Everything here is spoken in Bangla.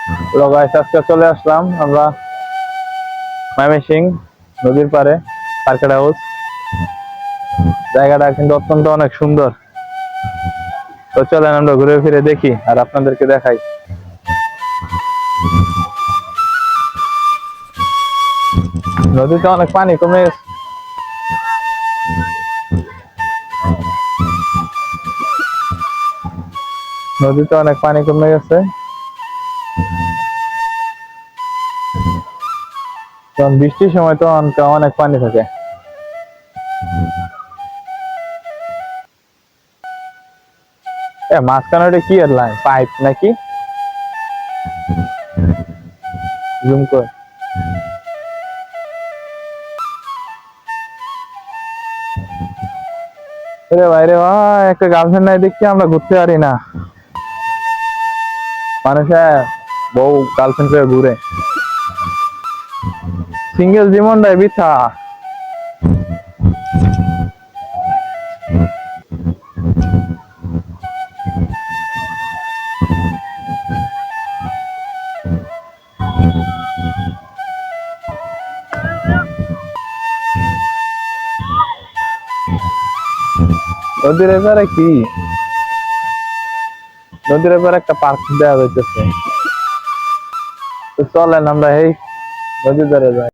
গাইস আজকে চলে আসলাম আমরা ময়মনসিংহ নদীর পাড়ে সার্কিট হাউস। জায়গাটা কিন্তু অত্যন্ত অনেক সুন্দর। তো চলেন আমরা ঘুরে ফিরে দেখি আর আপনাদেরকে দেখাই। নদীতে অনেক পানি কমে গেছে। নদীতে অনেক পানি কমে গেছে। কারণ বৃষ্টির সময় তো অনেক পানি থাকে। মাঝখানে ওটা কি এর লাইন পাইপ নাকি জুম কর। বাইরে একটা গার্লফ্রেন্ড নাই দেখছি আমরা ঘুরতে পারি না। মানুষের বউ গার্লফ্রেন্ড করে ঘুরে, সিঙ্গেল জীবনটাই বৃথা। নদীর এবারে কি, নদীর এবারে একটা পার্ক দেওয়া যাইতেছে। তো চলেন আমরা এই নদীর ধারে যাই।